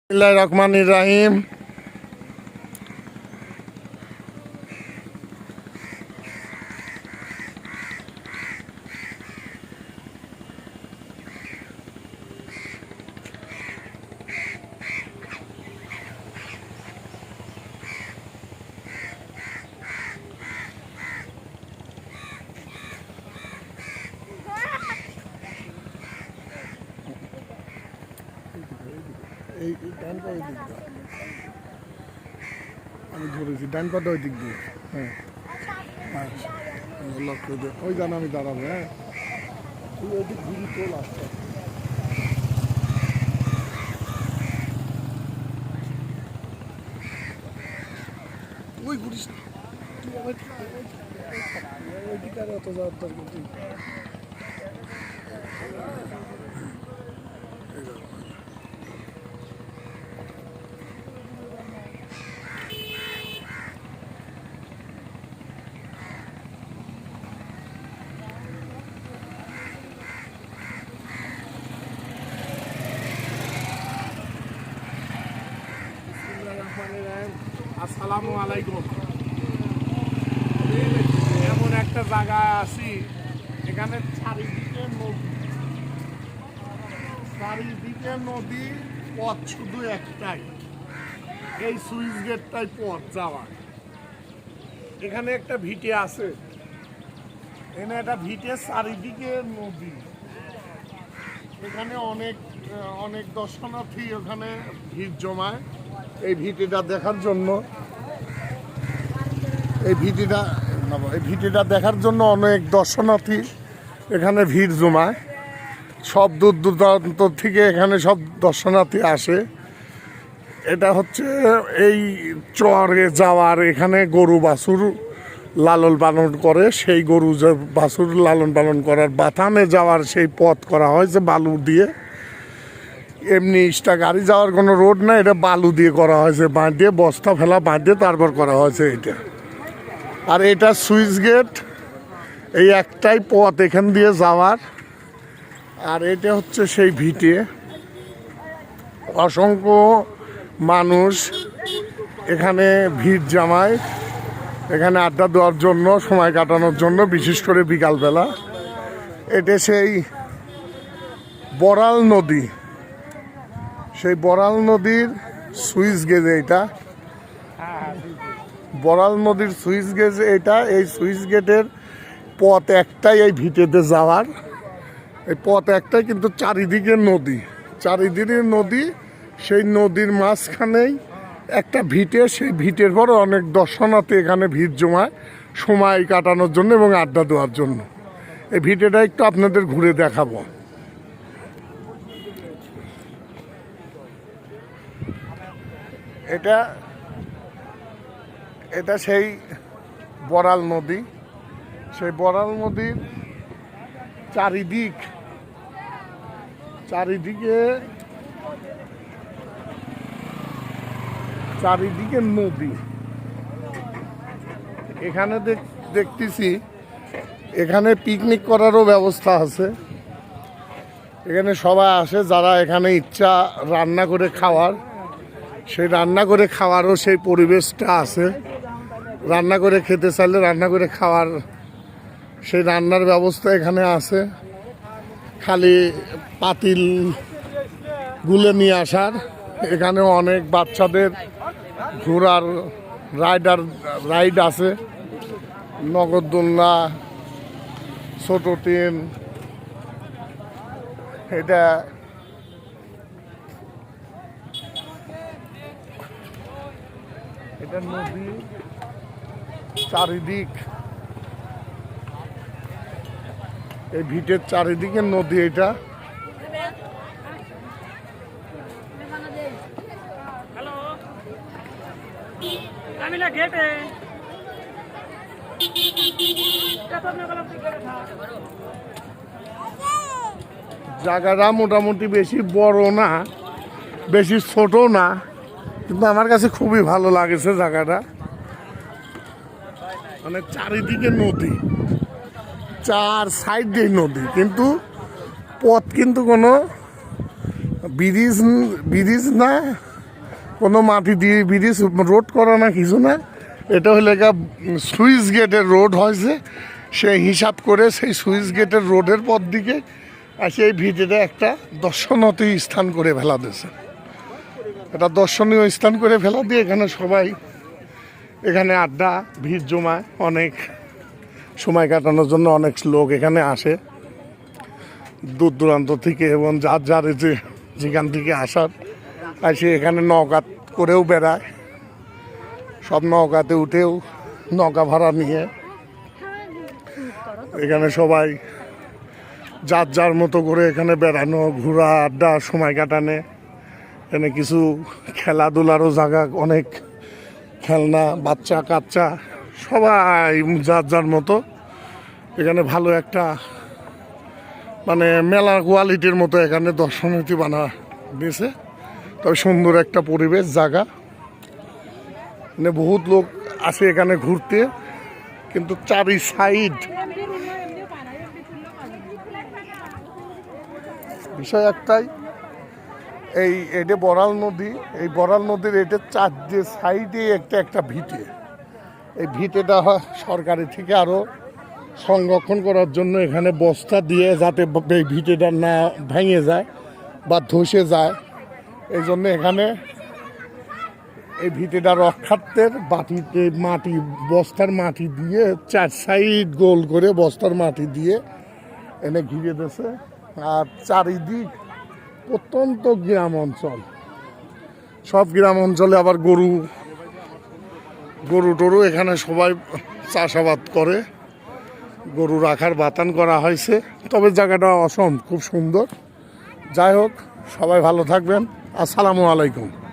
বিসমিল্লাহির রহমানির রহিম। এই ডানটা ওই দিক দিয়ে আমি ধরেছি, ডান পাটা ওই দিক দিয়ে। হ্যাঁ আচ্ছা, লক্ষ্য দিয়ে ওই জান আমি দাঁড়াবো। হ্যাঁ তুই ওই দিক ঘুরি তোল আসতে। ওই ঘুরিস না, তুই ওই দিকে আর অত যাওয়ার দরকার তুই। আসসালামু আলাইকুম। এমন একটা জায়গায় আছি, এখানে চারিদিকে নদী, পথ শুধু একটাই, এই সুইচ গেটটাই পথ যাওয়ার। এখানে একটা ভিটে আছে, এখানে একটা ভিটে, চারিদিকে নদী। এখানে অনেক দর্শনার্থী ওখানে ভিড় জমায় এই ভিটেটা দেখার জন্য। এই ভিটেটা দেখার জন্য অনেক দর্শনার্থী এখানে ভিড় জমায়। সব দূর দূরান্ত থেকে এখানে সব দর্শনার্থী আসে। এটা হচ্ছে এই চরে যাওয়ার, এখানে গরু বাছুর লালন পালন করে, সেই গরু বাছুর লালন পালন করার বাথানে যাওয়ার সেই পথ করা হয়েছে বালু দিয়ে। এমনি ইস্টা গাড়ি যাওয়ার কোনো রোড না, এটা বালু দিয়ে করা হয়েছে, বাঁধিয়ে বস্তা ফেলা বাঁধিয়ে তারপর করা হয়েছে এটা। আর এটা সুইচ গেট, এই একটাই পথ এখান দিয়ে যাওয়ার। আর এটা হচ্ছে সেই ভিটে, অসংখ্য মানুষ এখানে ভিড় জমায়, এখানে আড্ডা দেওয়ার জন্য, সময় কাটানোর জন্য, বিশেষ করে বিকালবেলা। এটা সেই বড়াল নদী, সেই বড়াল নদীর সুইচ গেজ এটা, বড়াল নদীর সুইচ গেজ এটা। এই সুইচ গেটের পথ একটাই এই ভিটেতে যাওয়ার, এই পথ একটাই, কিন্তু চারিদিকে নদী, চারিদিকে নদী। সেই নদীর মাঝখানেই একটা ভিটে, সেই ভিটের পরে অনেক দর্শনার্থী এখানে ভিড় জমায় সময় কাটানোর জন্য এবং আড্ডা দেওয়ার জন্য। এই ভিটেটা একটু আপনাদের ঘুরে দেখাবো। এটা সেই বড়াল নদী, সেই বড়াল নদীর চারিদিকে নদী। এখানে দেখতেছি এখানে পিকনিক করারও ব্যবস্থা আছে। এখানে সবাই আসে, যারা এখানে ইচ্ছা রান্না করে খাওয়ার, সেই রান্না করে খাওয়ারও সেই পরিবেশটা আছে। রান্না করে খেতে চাইলে রান্না করে খাওয়ার সেই রান্নার ব্যবস্থা এখানে আছে। খালি পাতিল গুলে নিয়ে আসার। এখানে অনেক বাচ্চাদের ঘোড়ার রাইড আছে, নগরদোলনা, ছোট ট্রেন। এটা নদী, চারিদিক এই ভিটের চারিদিকে নদী। এটা জায়গাটা মোটামুটি বেশি বড় না, বেশি ছোট না, কিন্তু আমার কাছে খুবই ভালো লাগেছে জায়গাটা। মানে চারিদিকে নদী, চার সাইড দিয়ে নদী, কিন্তু পথ কিন্তু কোনো ব্রিজ না, কোনো মাটি দিয়ে ব্রিজ রোড করা না কিছু না, এটা হলে সুইচ গেটের রোড হয়েছে, সেই হিসাব করে সেই সুইচ গেটের রোডের পর দিকে আর সেই ভিটেটা একটা দর্শনীয় স্থান করে ফেলা দিয়েছে। এটা দর্শনীয় স্থান করে ফেলা দিয়ে এখানে সবাই এখানে আড্ডা ভিড় জমায়, অনেক সময় কাটানোর জন্য অনেক লোক এখানে আসে দূর দূরান্ত থেকে, এবং যার যার যেখান থেকে আসার আসে এখানে নৌকা করেও বেড়ায়, সব নৌকাতে উঠেও নৌকা ভাড়া নিয়ে এখানে সবাই যার যার মতো করে এখানে বেড়ানো ঘোরা আড্ডা সময় কাটানে। এখানে কিছু খেলাধুলারও জায়গা, অনেক খেলনা, বাচ্চা কাচ্চা সবাই যার যার মতো এখানে ভালো একটা মানে মেলা কোয়ালিটির মতো এখানে দর্শনীতি বানা দিয়েছে। তবে সুন্দর একটা পরিবেশ জায়গা, মানে বহুত লোক আসে এখানে ঘুরতে, কিন্তু চারি সাইড বিষয় একটাই, এটা বড়াল নদী, এই বড়াল নদীর এটা চারটে সাইডে একটা ভিটে, এই ভিটেটা সরকারি থেকে আরও সংরক্ষণ করার জন্য এখানে বস্তা দিয়ে যাতে এই ভিটেটা না ভেঙে যায় বা ধসে যায়, এই জন্য এখানে এই ভিটেটা রক্ষার্থের মাটিতে মাটি বস্তার মাটি দিয়ে চার সাইড গোল করে বস্তার মাটি দিয়ে এনে ঘিরে দিয়েছে। আর চারিদিক প্রত্যন্ত গ্রাম অঞ্চল, সব গ্রাম অঞ্চলে আবার গরু টরু এখানে সবাই চাষাবাদ করে, গরু রাখার বাতান করা হয়েছে। তবে জায়গাটা খুব সুন্দর। যাই হোক, সবাই ভালো থাকবেন। আসসালামু আলাইকুম।